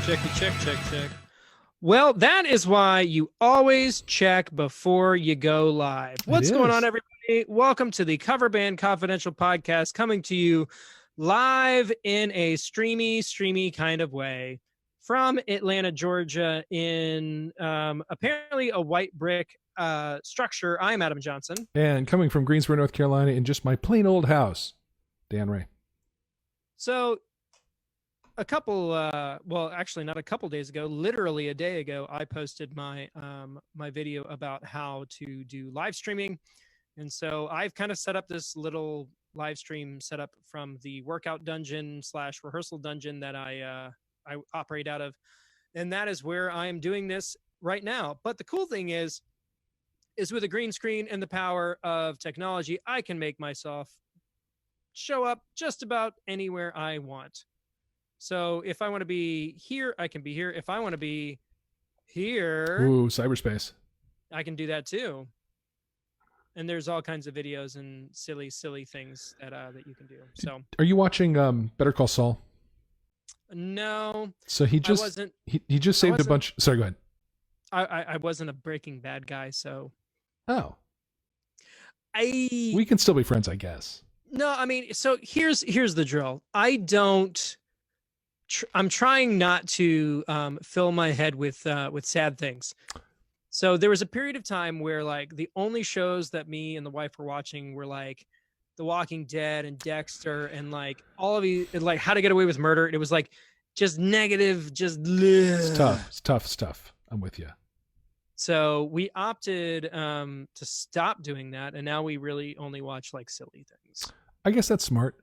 Check. Well, that is why you always check before you go live. What's going on, everybody? Welcome to the Cover Band Confidential podcast, coming to you live in a streamy kind of way from Atlanta, Georgia, in apparently a white brick structure. I'm Adam Johnson. And coming from Greensboro, North Carolina, in just my plain old house, Dan Ray. So a couple, well, actually not a couple days ago, literally a day ago, I posted my my video about how to do live streaming. And so I've kind of set up this little live stream setup from the workout dungeon / rehearsal dungeon that I operate out of. And that is where I am doing this right now. But the cool thing is with a green screen and the power of technology, I can make myself show up just about anywhere I want. So if I want to be here, I can be here. If I want to be here, ooh, cyberspace, I can do that too. And there's all kinds of videos and silly things that you can do. So, are you watching Better Call Saul? No. So he just he just saved a bunch. Sorry, go ahead. I wasn't a Breaking Bad guy, so. Oh. We can still be friends, I guess. No, I mean, so here's the drill. I'm trying not to fill my head with sad things. So there was a period of time where like the only shows that me and the wife were watching were like The Walking Dead and Dexter and like all of these, like How to Get Away with Murder. It was like just negative, just it's tough stuff. I'm with you. So we opted to stop doing that, and now we really only watch like silly things. I guess that's smart.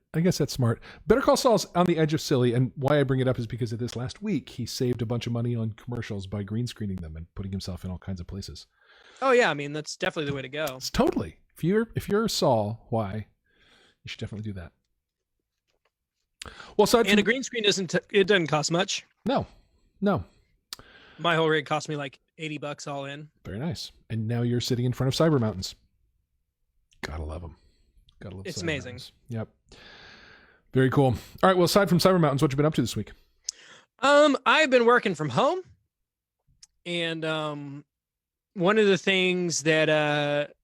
Better Call Saul's on the edge of silly, and why I bring it up is because of this last week, he saved a bunch of money on commercials by green screening them and putting himself in all kinds of places. Oh yeah, I mean that's definitely the way to go. It's totally. If you're Saul, why? You should definitely do that. Well, and a green screen doesn't cost much. No. My whole rig cost me like $80 all in. Very nice. And now you're sitting in front of Cyber Mountains. Gotta love them. It's amazing. Mountains. Yep. Very cool. All right. Well, aside from Cyber Mountains, what you been up to this week? I've been working from home, and one of the things that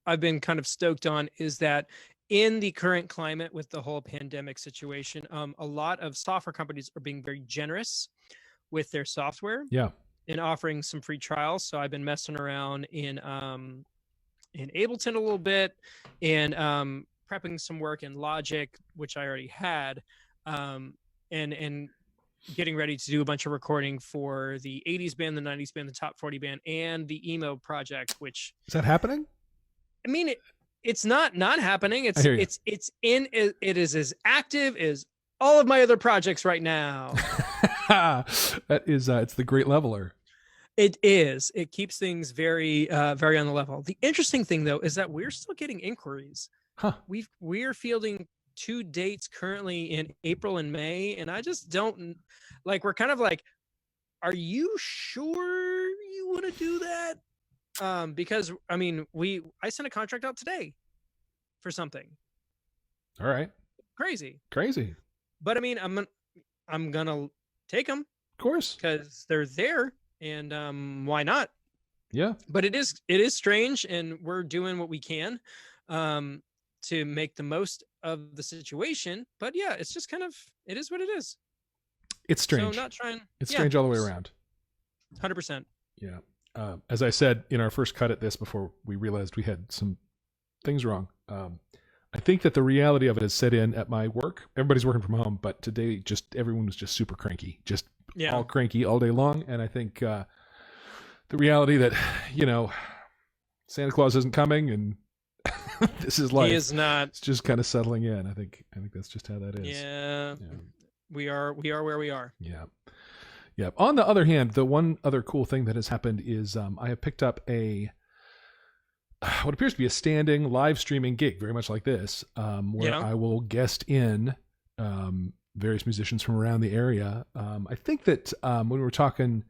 I've been kind of stoked on is that in the current climate with the whole pandemic situation, a lot of software companies are being very generous with their software. Yeah. And offering some free trials. So I've been messing around in Ableton a little bit, and prepping some work in Logic, which I already had, and getting ready to do a bunch of recording for the 80s band, the 90s band, the Top 40 band, and the emo project. Which is that happening? I mean, it's not happening. It is as active as all of my other projects right now. That is it's the great leveler. It is. It keeps things very very on the level. The interesting thing though is that we're still getting inquiries. Huh. We're fielding 2 dates currently in April and May, and I just don't like. We're kind of like, are you sure you want to do that? Because I mean, I sent a contract out today for something. All right. Crazy. But I mean, I'm gonna take them, of course, because they're there, and why not? Yeah. But it is strange, and we're doing what we can to make the most of the situation. But yeah, it's just kind of, it is what it is. It's strange. So not trying. It's strange all the way around. 100%. Yeah. As I said in our first cut at this, before we realized we had some things wrong, I think that the reality of it has set in at my work. Everybody's working from home, but today everyone was just super cranky, all cranky all day long. And I think the reality that, Santa Claus isn't coming and this is life. He is not. It's just kind of settling in. I think that's just how that is. Yeah. We are where we are. Yeah. Yeah. On the other hand, the one other cool thing that has happened is I have picked up what appears to be a standing live streaming gig, very much like this, where I will guest in various musicians from around the area. I think that when we were talking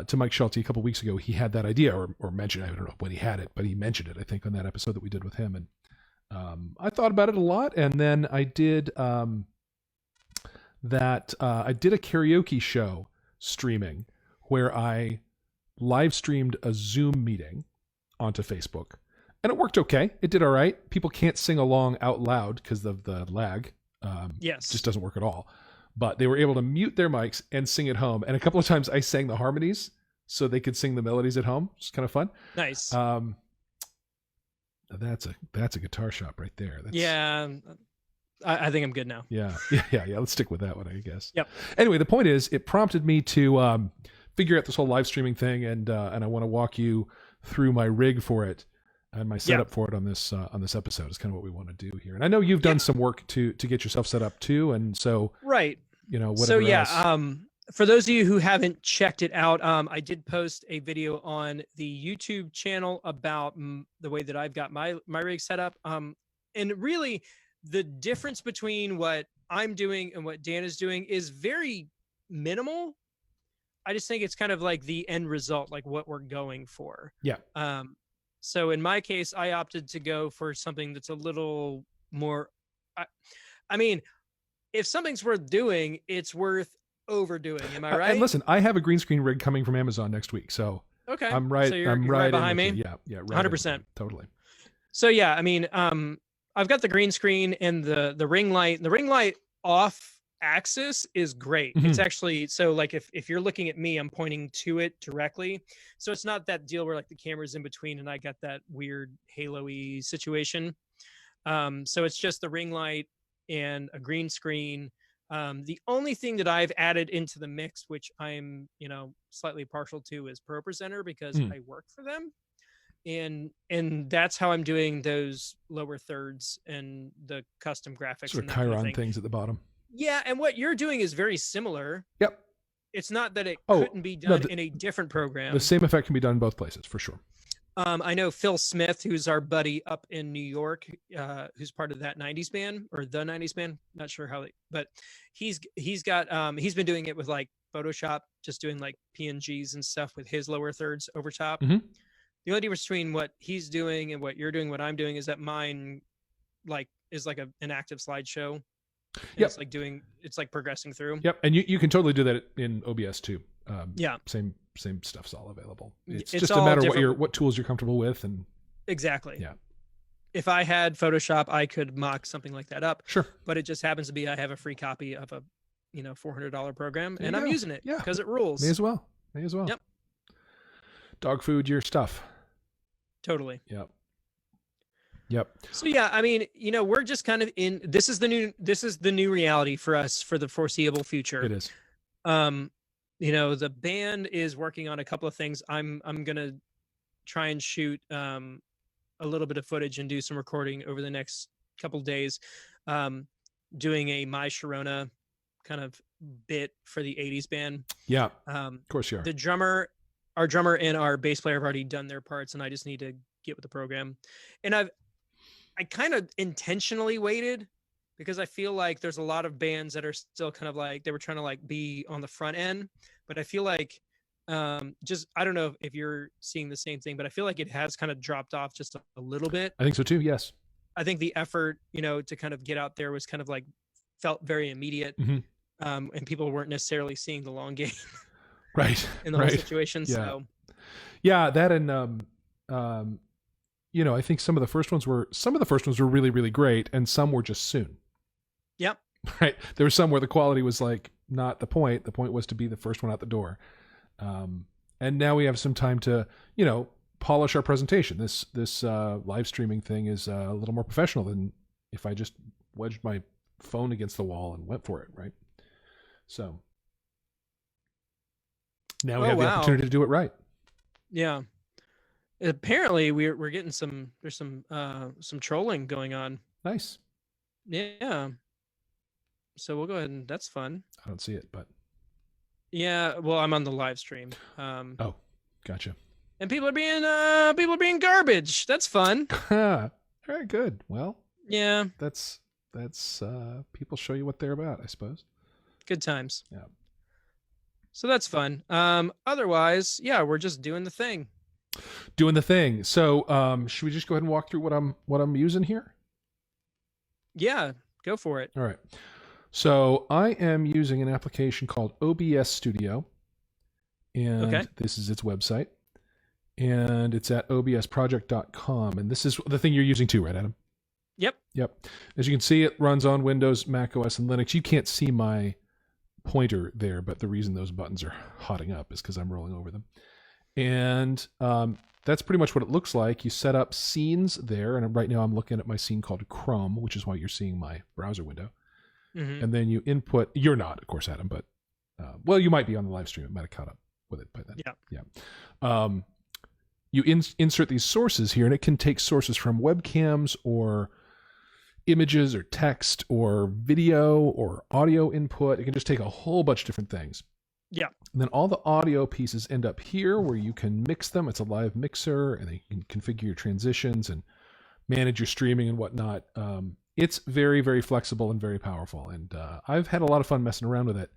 to Mike Schulte a couple weeks ago, he had that idea or mentioned, I don't know when he had it, but he mentioned it, I think, on that episode that we did with him. And I thought about it a lot. And then I did I did a karaoke show streaming where I live streamed a Zoom meeting onto Facebook, and it worked okay. It did all right. People can't sing along out loud because of the lag. Yes. Just doesn't work at all. But they were able to mute their mics and sing at home. And a couple of times I sang the harmonies so they could sing the melodies at home. It's kind of fun. Nice. That's a guitar shop right there. Yeah. I think I'm good now. Yeah. Let's stick with that one, I guess. Yep. Anyway, the point is, it prompted me to figure out this whole live streaming thing, and I want to walk you through my rig for it and my setup for it on this episode. Is kind of what we want to do here. And I know you've done some work to get yourself set up too, and so right. Whatever else. For those of you who haven't checked it out, I did post a video on the YouTube channel about the way that I've got my rig set up. And really, the difference between what I'm doing and what Dan is doing is very minimal. I just think it's kind of like the end result, like what we're going for. Yeah. So in my case, I opted to go for something that's a little more. I mean, if something's worth doing, it's worth overdoing. Am I right? And listen, I have a green screen rig coming from Amazon next week, so okay, I'm right. So you're I'm right right behind me. Yeah, right 100%. Totally. So yeah, I mean, I've got the green screen and the ring light. The ring light off axis is great. Mm-hmm. It's actually, so like if you're looking at me, I'm pointing to it directly. So it's not that deal where like the camera's in between and I got that weird halo-y situation. So it's just the ring light and a green screen. The only thing that I've added into the mix, which I'm, slightly partial to, is Pro Presenter, because I work for them. And that's how I'm doing those lower thirds and the custom graphics. Sort of and Chiron things at the bottom. Yeah, and what you're doing is very similar. Yep. It's not that it couldn't be done in a different program. The same effect can be done in both places, for sure. I know Phil Smith, who's our buddy up in New York, who's part of that 90s band, or the 90s band. Not sure how, but he's got he's been doing it with like Photoshop, just doing like PNGs and stuff with his lower thirds over top. Mm-hmm. The only difference between what he's doing and what you're doing, what I'm doing, is that mine is like an active slideshow. Yep. It's like progressing through. Yep. And you can totally do that in OBS too. Yeah. Same stuff's all available. It's It's just a all matter different. of what tools you're comfortable with. And Exactly. Yeah. If I had Photoshop, I could mock something like that up. Sure. But it just happens to be I have a free copy of a $400 program, There and you I'm go. using it Yeah. because it rules. May as well. Yep. Dog food, your stuff. Totally. Yep. So yeah, I mean, we're just kind of this is the new reality for us for the foreseeable future. It is. The band is working on a couple of things. I'm gonna try and shoot a little bit of footage and do some recording over the next couple of days, doing a My Sharona kind of bit for the 80s band. Yeah. Of course you are. Our drummer and our bass player have already done their parts, and I just need to get with the program. And I kind of intentionally waited because I feel like there's a lot of bands that are still kind of like, they were trying to like be on the front end, but I feel like I don't know if you're seeing the same thing, but I feel like it has kind of dropped off just a little bit. I think so too. Yes. I think the effort, to kind of get out there was kind of like felt very immediate. Mm-hmm. And people weren't necessarily seeing the long game. Right. In the whole situation. Yeah. So yeah, that and I think some of the first ones were really, really great, and some were just soon. Yep. Right. There were some where the quality was like not the point. The point was to be the first one out the door. And now we have some time to, polish our presentation. This live streaming thing is a little more professional than if I just wedged my phone against the wall and went for it. Right. So now we have the opportunity to do it right. Yeah. Apparently we're getting there's some trolling going on. Nice. Yeah. So we'll go ahead and that's fun. I don't see it, but yeah, well, I'm on the live stream. Oh, gotcha. And people are being garbage. That's fun. Very good. Well, yeah. That's people show you what they're about, I suppose. Good times. Yeah. So that's fun. Otherwise, yeah, we're just doing the thing. So, should we just go ahead and walk through what I'm using here? Yeah, go for it. All right. So I am using an application called OBS Studio. and this is its website. And it's at obsproject.com. And this is the thing you're using too, right, Adam? Yep. As you can see, it runs on Windows, Mac OS, and Linux. You can't see my pointer there, but the reason those buttons are hotting up is because I'm rolling over them. And that's pretty much what it looks like. You set up scenes there, and right now I'm looking at my scene called Chrome, which is why you're seeing my browser window. Mm-hmm. And then you input, you're not, of course, Adam, but, well, you might be on the live stream. It might have caught up with it by then. Yeah. You insert these sources here, and it can take sources from webcams or images or text or video or audio input. It can just take a whole bunch of different things. Yeah. And then all the audio pieces end up here where you can mix them. It's a live mixer, and then you can configure your transitions and manage your streaming and whatnot. It's very, very flexible and very powerful. And I've had a lot of fun messing around with it.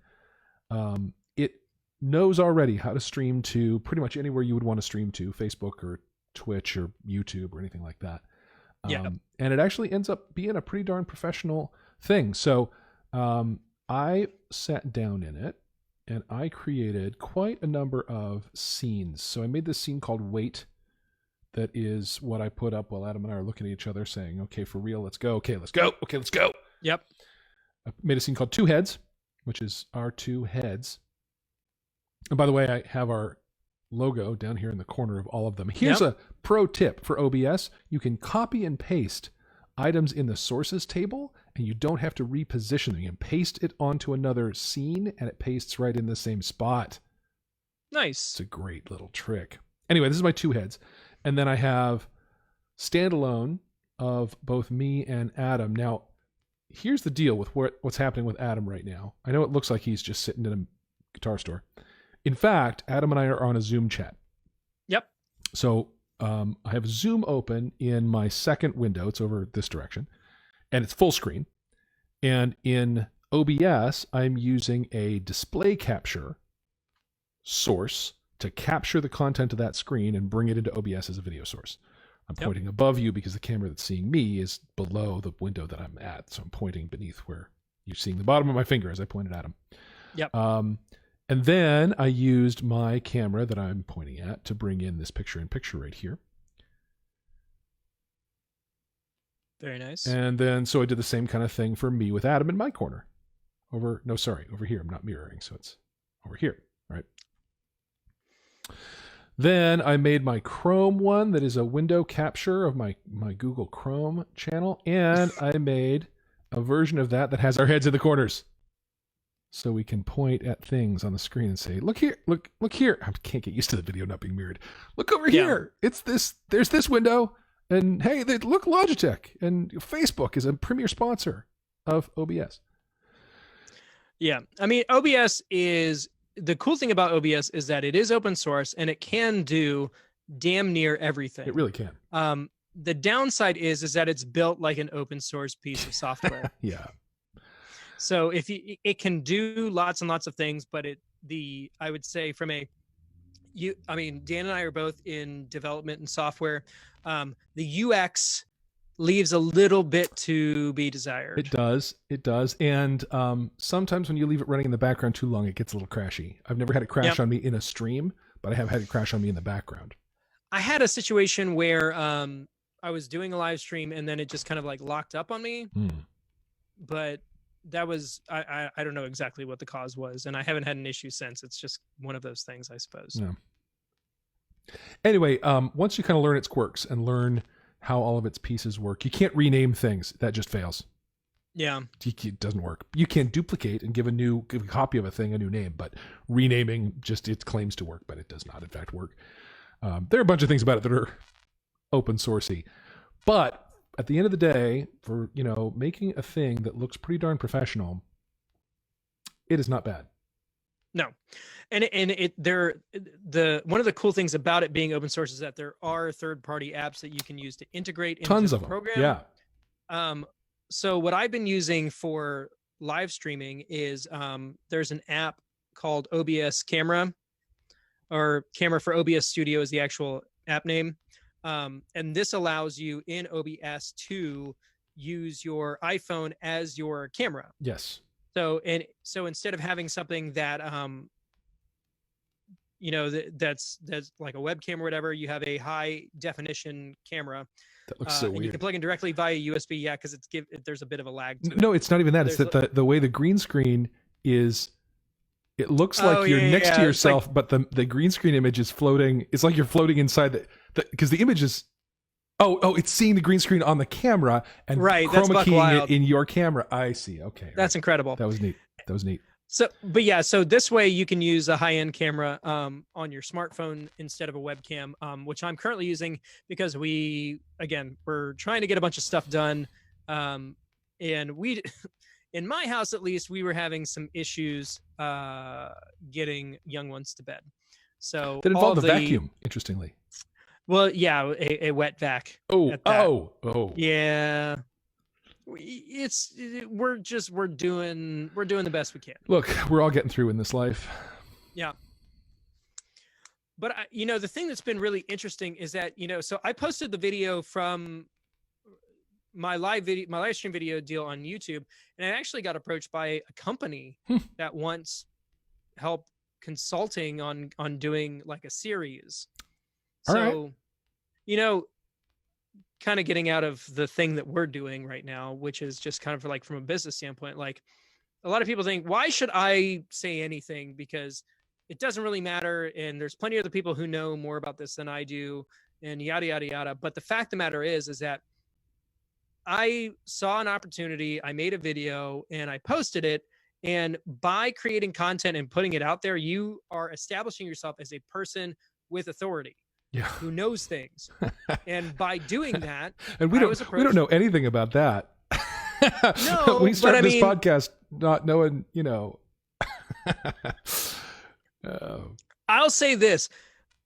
It knows already how to stream to pretty much anywhere you would want to stream to, Facebook or Twitch or YouTube or anything like that. And it actually ends up being a pretty darn professional thing. So I sat down in it and I created quite a number of scenes. So I made this scene called Wait. That is what I put up while Adam and I are looking at each other saying, okay, for real, let's go. Okay, let's go. Okay, let's go. Yep. I made a scene called Two Heads, which is our two heads. And by the way, I have our logo down here in the corner of all of them. Here's a pro tip for OBS. You can copy and paste items in the sources table, and you don't have to reposition them. You can paste it onto another scene, and it pastes right in the same spot. Nice. It's a great little trick. Anyway, this is my two heads. And then I have standalone of both me and Adam. Now, here's the deal with what's happening with Adam right now. I know it looks like he's just sitting in a guitar store. In fact, Adam and I are on a Zoom chat. Yep. So I have Zoom open in my second window. It's over this direction. And it's full screen. And in OBS, I'm using a display capture source to capture the content of that screen and bring it into OBS as a video source. I'm pointing above you because the camera that's seeing me is below the window that I'm at. So I'm pointing beneath where you're seeing the bottom of my finger as I pointed at him. Yep. And then I used my camera that I'm pointing at to bring in this picture-in-picture right here. Very nice. And then, so I did the same kind of thing for me with Adam in my corner. Over here. I'm not mirroring, so it's over here, right? Then I made my Chrome one that is a window capture of my Google Chrome channel. And I made a version of that has our heads in the corners. So we can point at things on the screen and say, look here, look here. I can't get used to the video not being mirrored. Look over here. It's this, there's this window. And hey, look, Logitech and Facebook is a premier sponsor of OBS. Yeah. I mean, the cool thing about OBS is that it is open source and it can do damn near everything. It really can. The downside is that it's built like an open source piece of software. Yeah. So it can do lots and lots of things, but I would say Dan and I are both in development and software. The UX leaves a little bit to be desired. It does. And sometimes when you leave it running in the background too long, it gets a little crashy. I've never had it crash on me in a stream, but I have had it crash on me in the background. I had a situation where I was doing a live stream and then it just kind of like locked up on me. But that was, I don't know exactly what the cause was, and I haven't had an issue since. It's just one of those things, I suppose. Yeah. Anyway, once you kind of learn its quirks and learn how all of its pieces work, you can't rename things. That just fails. Yeah. It doesn't work. You can duplicate and give a copy of a thing a new name, but renaming just, it claims to work, but it does not in fact work. There are a bunch of things about it that are open sourcey, but at the end of the day, for, making a thing that looks pretty darn professional, it is not bad. No. And one of the cool things about it being open source is that there are third-party apps that you can use to integrate into the program. Yeah. So what I've been using for live streaming is there's an app called OBS Camera, or Camera for OBS Studio is the actual app name. And this allows you in OBS to use your iPhone as your camera. Yes. So instead of having something that that's like a webcam or whatever. You have a high definition camera. That looks so weird. And you can plug in directly via USB. Yeah, because there's a bit of a lag. No, it's not even that. It's that the way the green screen is, it looks like you're next to yourself, like, but the green screen image is floating. It's like you're floating inside because the image is. Oh, it's seeing the green screen on the camera and chroma keying it in your camera. I see. Okay. That's incredible. That was neat. So this way you can use a high-end camera on your smartphone instead of a webcam, which I'm currently using because we're trying to get a bunch of stuff done. And we, in my house at least, we were having some issues getting young ones to bed. So that involved the vacuum, interestingly. Well, yeah, a wet vac. Oh. Yeah. We're doing the best we can. Look, we're all getting through in this life. Yeah. But the thing that's been really interesting is that, so I posted the video from my live stream video deal on YouTube, and I actually got approached by a company that wants help consulting on doing like a series. So, kind of getting out of the thing that we're doing right now, which is just kind of like from a business standpoint, like a lot of people think, why should I say anything? Because it doesn't really matter. And there's plenty of other people who know more about this than I do, and yada, yada, yada. But the fact of the matter is that I saw an opportunity, I made a video and I posted it. And by creating content and putting it out there, you are establishing yourself as a person with authority. Yeah. Who knows things. And by doing that, and we don't know anything about that. No, we started this podcast not knowing, I'll say this.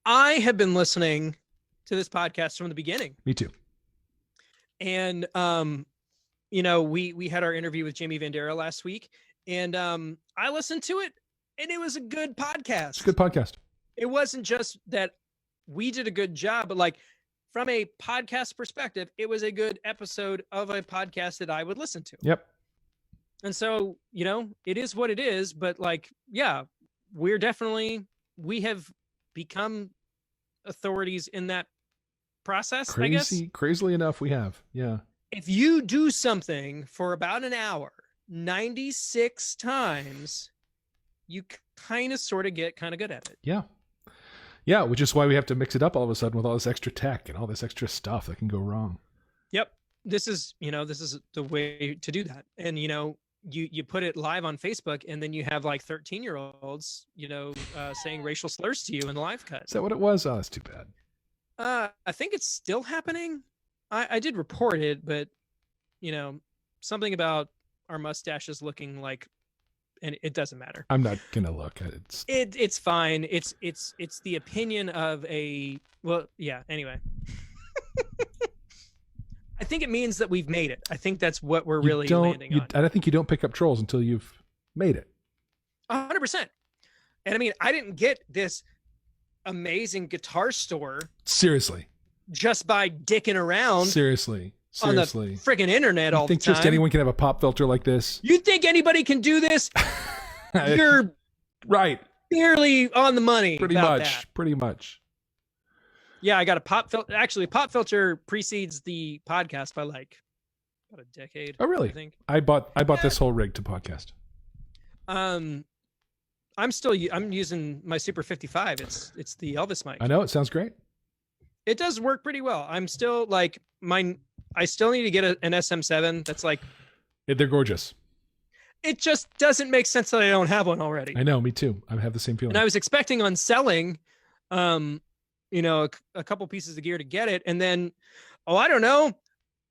I have been listening to this podcast from the beginning. Me too. And we had our interview with Jamie Vandera last week, and I listened to it, and it was a good podcast. It's a good podcast. It wasn't just that we did a good job, but like from a podcast perspective, it was a good episode of a podcast that I would listen to. Yep. And so, it is what it is, but like, yeah, we have become authorities in that process, I guess. Crazily enough, we have. Yeah. If you do something for about an hour, 96 times, you kind of sort of get kind of good at it. Yeah. Yeah, which is why we have to mix it up all of a sudden with all this extra tech and all this extra stuff that can go wrong. Yep. This is the way to do that. And, you put it live on Facebook, and then you have like 13-year-olds, saying racial slurs to you in the live cut. Is that what it was? Oh, that's too bad. I think it's still happening. I did report it, but, something about our mustaches looking like, and it doesn't matter. I'm not gonna look at it. It's fine. It's the opinion of anyway. I think it means that we've made it. I think that's what we're really landing on. I don't think you don't pick up trolls until you've made it. 100%. And I mean, I didn't get this amazing guitar store seriously just by dicking around. Seriously. On the friggin' internet all the time. You think just anyone can have a pop filter like this? You think anybody can do this? You're right. Barely on the money. Pretty much. Yeah, I got a pop filter. Actually, a pop filter precedes the podcast by like about a decade. Oh, really? I think I bought this whole rig to podcast. I'm using my Super 55. It's the Elvis mic. I know, it sounds great. It does work pretty well. I'm still like I still need to get an SM7. That's like, they're gorgeous. It just doesn't make sense that I don't have one already. I know, me too. I have the same feeling. And I was expecting on selling, a couple pieces of gear to get it. And then, I don't know,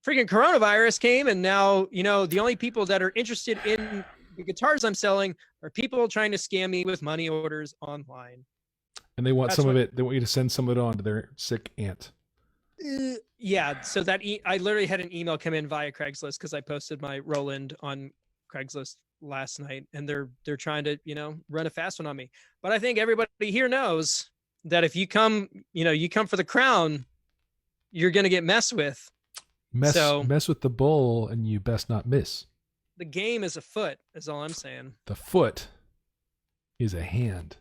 freaking coronavirus came. And now, the only people that are interested in the guitars I'm selling are people trying to scam me with money orders online. And they want some of it. They want you to send some of it on to their sick aunt. Yeah. So that I literally had an email come in via Craigslist because I posted my Roland on Craigslist last night, and they're trying to, run a fast one on me. But I think everybody here knows that if you come for the crown, you're going to get messed with. Mess with the bull, and you best not miss. The game is afoot, is all I'm saying. The foot is a hand.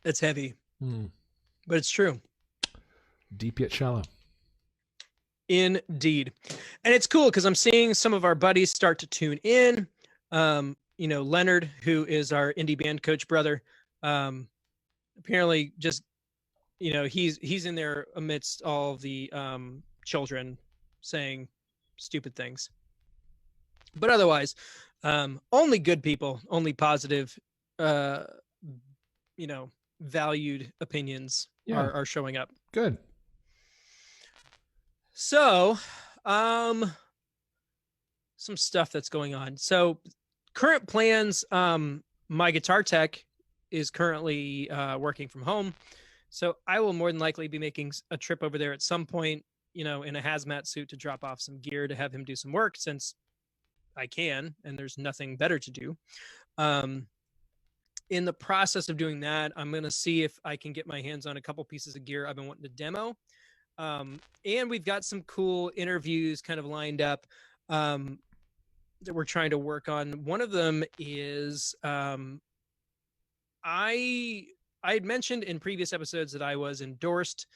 It's heavy, Mm. but it's true. Deep yet shallow. Indeed. And it's cool because I'm seeing some of our buddies start to tune in. Leonard, who is our indie band coach brother, apparently just, he's in there amidst all the children saying stupid things. But otherwise, only good people, only positive, valued opinions are showing up. Good. So, some stuff that's going on. So, current plans, my guitar tech is currently working from home. So, I will more than likely be making a trip over there at some point, in a hazmat suit to drop off some gear to have him do some work since I can, and there's nothing better to do. In the process of doing that, I'm going to see if I can get my hands on a couple pieces of gear I've been wanting to demo. And we've got some cool interviews kind of lined up that we're trying to work on. One of them is I had mentioned in previous episodes that I was endorsed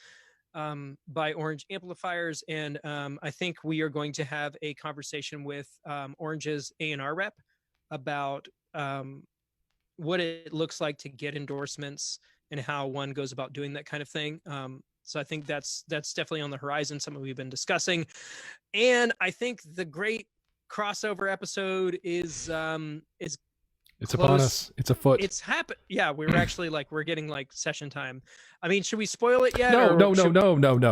by Orange Amplifiers, and I think we are going to have a conversation with Orange's A&R rep about what it looks like to get endorsements and how one goes about doing that kind of thing. So I think that's definitely on the horizon, something we've been discussing. And I think the great crossover episode is it's upon us. It's afoot. It's happened. Yeah, we're actually we're getting session time. I mean, should we spoil it yet? No.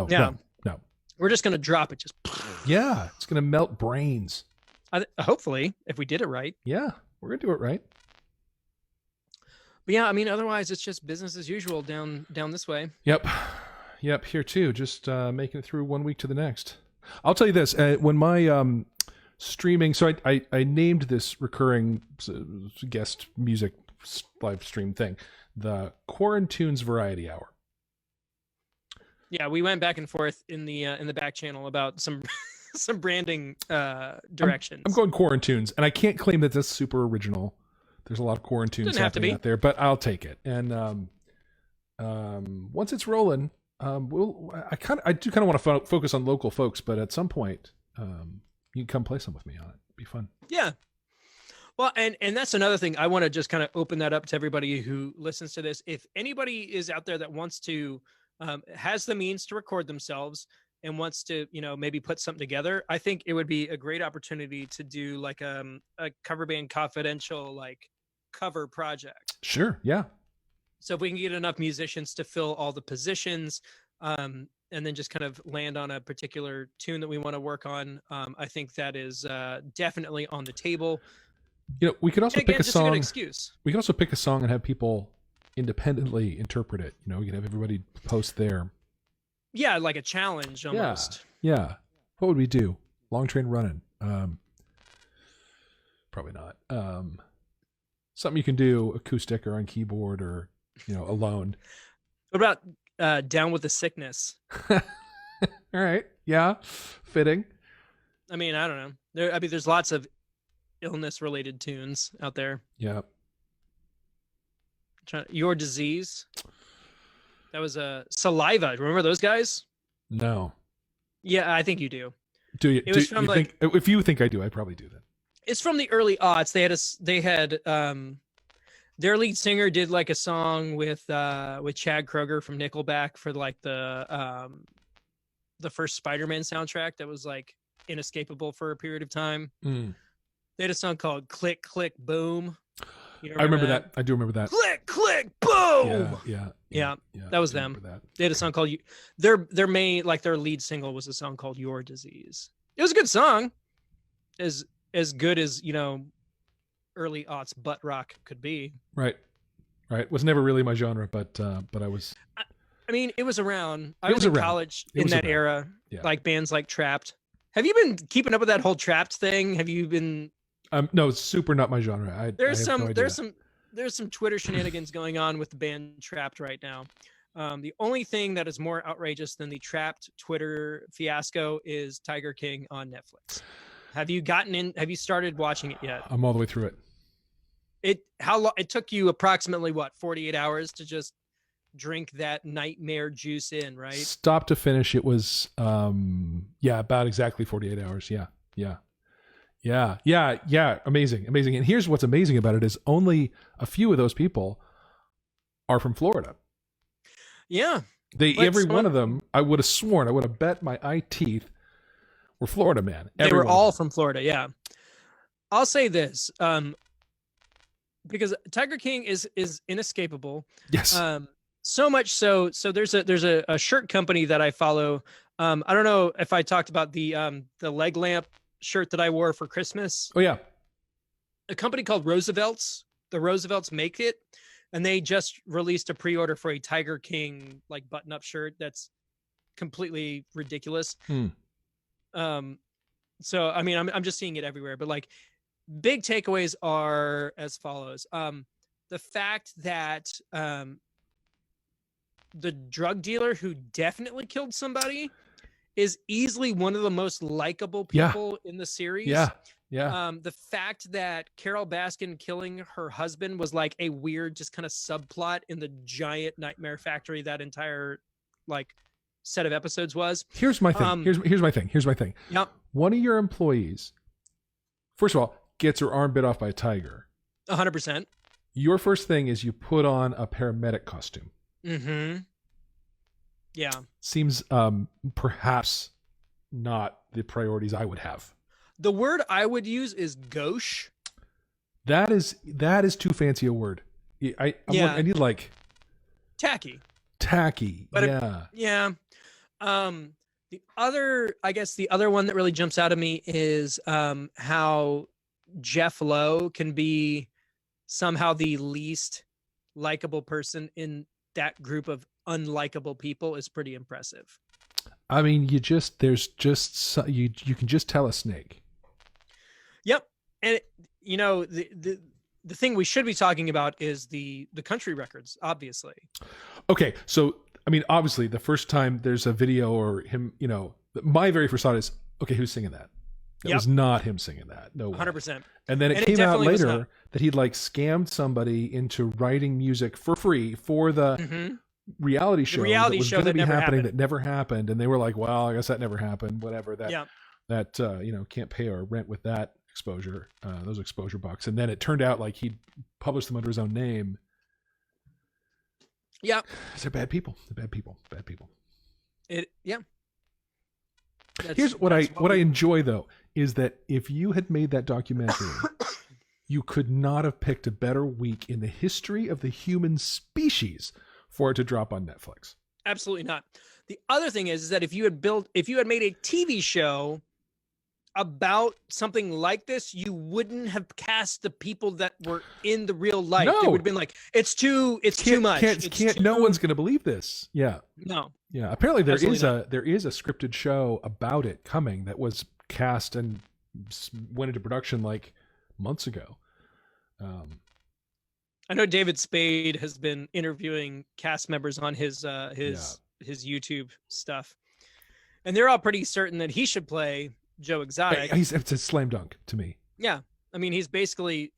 Yeah. No. We're just gonna drop it. Just yeah, it's gonna melt brains. Hopefully, if we did it right. Yeah, we're gonna do it right. But yeah, I mean, otherwise it's just business as usual down this way. Yep. Here too. Just making it through 1 week to the next. I'll tell you this: when my streaming, so I named this recurring guest music live stream thing the Quarantunes Variety Hour. Yeah, we went back and forth in the back channel about some some branding directions. I'm going Quarantunes, and I can't claim that that's super original. There's a lot of Quarantunes happening out there, but I'll take it. And once it's rolling, I do kind of want to focus on local folks, but at some point, you can come play some with me on it. It'd be fun. Yeah. Well, and that's another thing. I want to just kind of open that up to everybody who listens to this. If anybody is out there that wants to, has the means to record themselves and wants to, maybe put something together, I think it would be a great opportunity to do a cover band confidential, cover project. Sure. Yeah. So if we can get enough musicians to fill all the positions, and then just kind of land on a particular tune that we want to work on, I think that is definitely on the table. We could also pick a song. A good excuse. We could also pick a song and have people independently interpret it. We can have everybody post there. Yeah, like a challenge almost. Yeah. What would we do? Long Train Running. Probably not. Something you can do acoustic or on keyboard or alone. What about Down with the Sickness? All right. Yeah. Fitting. I mean, I don't know. There's lots of illness related tunes out there. Yeah. Your Disease. That was Saliva. Remember those guys? No. Yeah, I think you do. Do you? If you think I do, I probably do that. It's from the early aughts. They had their lead singer did a song with Chad Kroeger from Nickelback for the first Spider-Man soundtrack that was inescapable for a period of time. Mm. They had a song called Click Click Boom. I remember that. I do remember that. Click Click Boom. Yeah. That was them. They had a song called their their lead single was a song called Your Disease. It was a good song. As good as early aughts butt rock could be. Right. Was never really my genre, but I was. I mean, it was around. I was in college in that era, bands like Trapped. Have you been keeping up with that whole Trapped thing? Have you been? No, it's super not my genre. There's some Twitter shenanigans going on with the band Trapped right now. The only thing that is more outrageous than the Trapped Twitter fiasco is Tiger King on Netflix. Have you started watching it yet? I'm all the way through it. How long? It took you approximately 48 hours to just drink that nightmare juice in, right? Stop to finish, it was about exactly 48 hours. Yeah. Amazing. And here's what's amazing about it is only a few of those people are from Florida. Yeah. Every one of them, I would have sworn, I would have bet my eye teeth, were Florida, man. They were all from Florida. Yeah. I'll say this, because Tiger King is inescapable. Yes. So much so there's a shirt company that I follow. I don't know if I talked about the leg lamp shirt that I wore for Christmas. Oh yeah. A company called Roosevelt's. The Roosevelt's make it, and they just released a pre-order for a Tiger King like button-up shirt that's completely ridiculous. So I mean, I'm just seeing it everywhere, but like big takeaways are as follows. The fact that the drug dealer who definitely killed somebody is easily one of the most likable people in the series. Yeah. The fact that Carol Baskin killing her husband was like a weird, just kind of subplot in the giant nightmare factory that entire like set of episodes was. Here's my thing. Here's my thing. Yep. One of your employees, first of all, gets her arm bit off by a tiger. 100%. Your first thing is you put on a paramedic costume. Mm-hmm. Yeah. Seems perhaps not the priorities I would have. The word I would use is gauche. That is too fancy a word. I need like tacky. But the other one that really jumps out at me is how Jeff Lowe can be somehow the least likable person in that group of unlikable people is pretty impressive. I mean, you can just tell a snake. Yep. And the thing we should be talking about is the country records, obviously. Okay. So, I mean, obviously the first time there's a video or him, my very first thought is, okay, who's singing that? It was not him singing that. No way. 100%. And then it came out later that he'd like scammed somebody into writing music for free for the reality show that was going to be happening that never happened. And they were like, well, I guess that never happened. Whatever. That can't pay our rent with that exposure, those exposure bucks. And then it turned out like he published them under his own name. Yeah. They're bad people. Bad people. Here's what I enjoy though, is that if you had made that documentary, you could not have picked a better week in the history of the human species for it to drop on Netflix. Absolutely not. The other thing is that if you had made a TV show about something like this, you wouldn't have cast the people that were in the real life. No. It would have been like, it's too much. No one's going to believe this. Yeah. No. Yeah. Apparently there is a scripted show about it coming that was cast and went into production like months ago. I know David Spade has been interviewing cast members on his YouTube stuff, and they're all pretty certain that he should play Joe Exotic. It's a slam dunk to me. Yeah. I mean, he's basically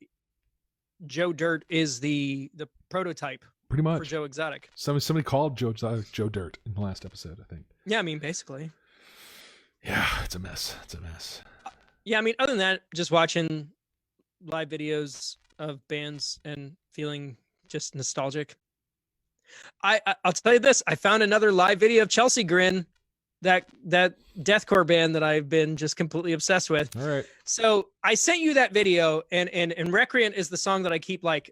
Joe Dirt is the prototype pretty much for Joe Exotic. Somebody called Joe Exotic Joe Dirt in the last episode, I think. Yeah. I mean, basically. Yeah. It's a mess. Yeah. I mean, other than that, just watching live videos of bands and feeling just nostalgic. I'll tell you this. I found another live video of Chelsea Grin, that deathcore band that I've been just completely obsessed with. All right. So I sent you that video, and Recreant is the song that I keep like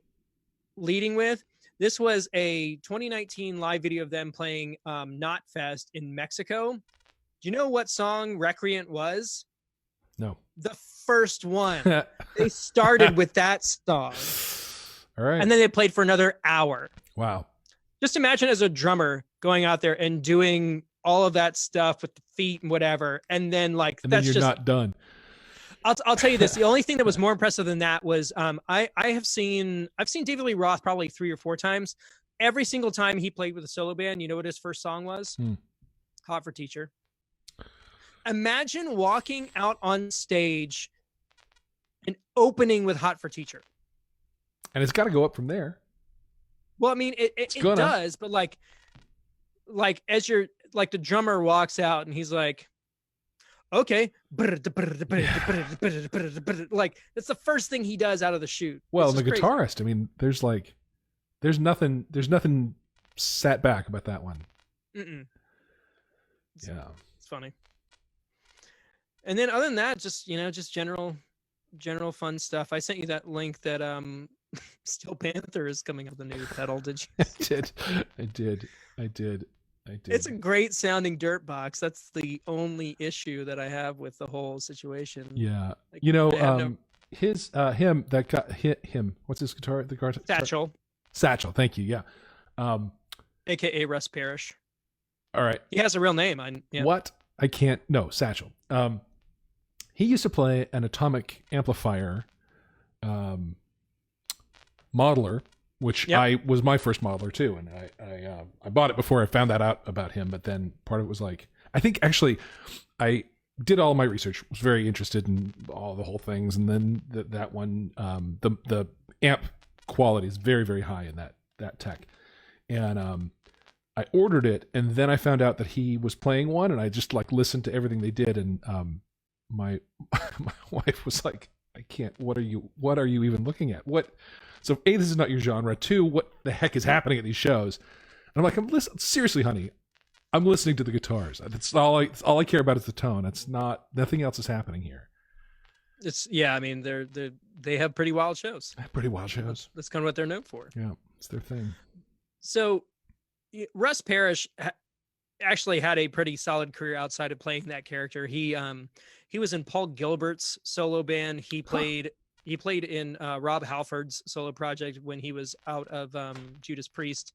leading with. This was a 2019 live video of them playing Knot Fest in Mexico. Do you know what song Recreant was? No. The first one. They started with that song. All right. And then they played for another hour. Wow. Just imagine as a drummer going out there and doing all of that stuff with the feet and whatever, and then you're not done. I'll tell you this: the only thing that was more impressive than that was I've seen David Lee Roth probably 3 or 4 times. Every single time he played with a solo band, you know what his first song was? Hot for Teacher. Imagine walking out on stage and opening with Hot for Teacher. And it's got to go up from there. Well, I mean, it does, but like as you're like the drummer walks out and he's like, okay, like that's the first thing he does out of the chute. Well, the guitarist, I mean, there's nothing sat back about that one. Yeah, it's funny. And then other than that, just general fun stuff. I sent you that link that Steel Panther is coming up with a new pedal. Did you? I did. It's a great sounding dirt box. That's the only issue that I have with the whole situation. Yeah. Like, his what's his guitar? The guitar Satchel. Thank you. Yeah. AKA Russ Parrish. All right. He has a real name. What? I can't. No, Satchel. He used to play an atomic amplifier modeler, which I was my first modeler too, and I bought it before I found that out about him. But then part of it was like, I think actually I did all my research, was very interested in all the whole things, and then that one the amp quality is very, very high in that tech, and I ordered it, and then I found out that he was playing one, and I just like listened to everything they did, and my wife was like, I can't. What are you even looking at? What? So A, this is not your genre. 2, what the heck is happening at these shows? And I'm like, seriously, honey, I'm listening to the guitars. That's all I care about is the tone. Nothing else is happening here. I mean, they have pretty wild shows. That's kind of what they're known for. Yeah, it's their thing. So Russ Parrish actually had a pretty solid career outside of playing that character. He was in Paul Gilbert's solo band. He played in Rob Halford's solo project when he was out of Judas Priest.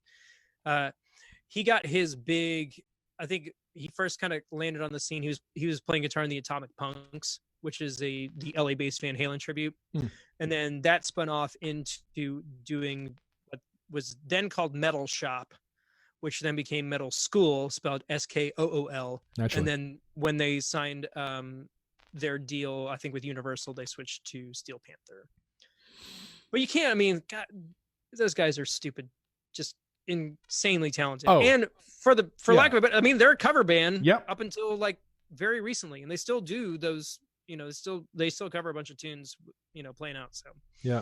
He got his big, I think he first kind of landed on the scene. He was playing guitar in the Atomic Punks, which is the LA based Van Halen tribute. And then that spun off into doing what was then called Metal Shop, which then became Metal School, spelled SKOOL. Naturally. And then when they signed their deal, I think with Universal, they switched to Steel Panther. But you can't, I mean, God, those guys are stupid, just insanely talented. And for lack of it, but I mean, they're a cover band up until like very recently, and they still do those, they still cover a bunch of tunes, playing out. So yeah.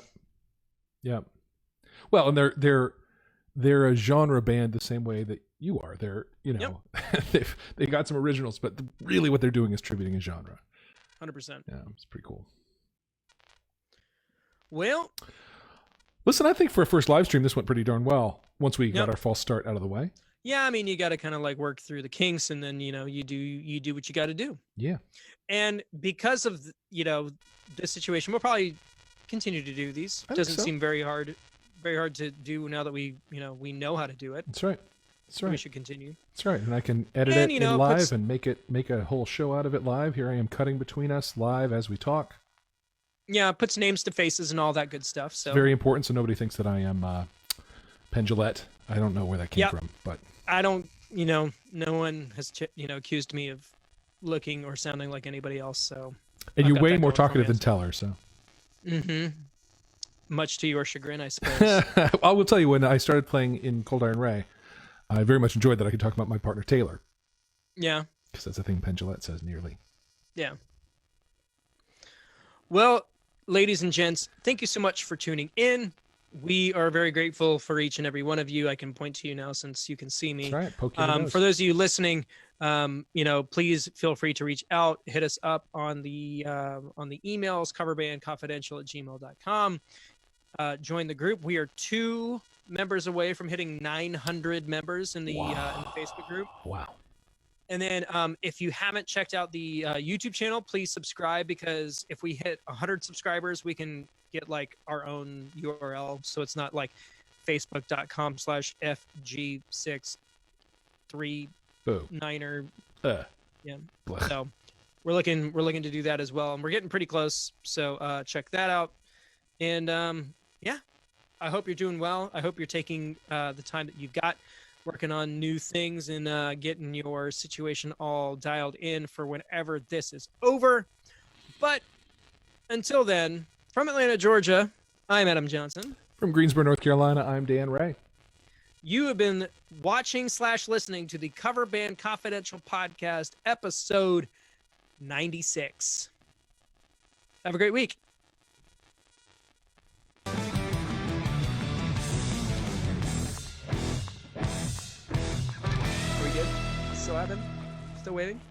Well, and they're a genre band the same way that you are. They're, they've got some originals, but really what they're doing is tributing a genre. 100%. Yeah, it's pretty cool. Well, listen, I think for a first live stream, this went pretty darn well once we got our false start out of the way. Yeah, I mean, you got to kind of like work through the kinks, and then you do what you got to do. Yeah. And because of this situation, we'll probably continue to do these. It doesn't seem very hard to do now that we know how to do it. That's right. We should continue. That's right. And I can edit it in live and make a whole show out of it live. Here I am cutting between us live as we talk. Yeah, puts names to faces and all that good stuff. So it's very important, so nobody thinks that I am Pendulette. I don't know where that came from, but I don't. No one has accused me of looking or sounding like anybody else. So and you're way more talkative than Teller. So. Mm-hmm. Much to your chagrin, I suppose. I will tell you, when I started playing in Cold Iron Ray, I very much enjoyed that I could talk about my partner Taylor. Yeah. Because that's a thing Pendulette says nearly. Yeah. Well, ladies and gents, thank you so much for tuning in. We are very grateful for each and every one of you. I can point to you now since you can see me. That's right. Poke you in the nose. For those of you listening, please feel free to reach out, hit us up on the emails, coverbandconfidential@gmail.com. Join the group. We are 2 members away from hitting 900 members in the Facebook group. Wow. And then if you haven't checked out the YouTube channel, please subscribe, because if we hit 100 subscribers, we can get like our own URL. So it's not like facebook.com/FG639er. Yeah. So we're looking to do that as well. And we're getting pretty close. So check that out. And I hope you're doing well. I hope you're taking the time that you've got working on new things and getting your situation all dialed in for whenever this is over. But until then, from Atlanta, Georgia, I'm Adam Johnson. From Greensboro, North Carolina, I'm Dan Ray. You have been watching / listening to the Cover Band Confidential Podcast, episode 96. Have a great week. Are we good? Still having? Still waiting?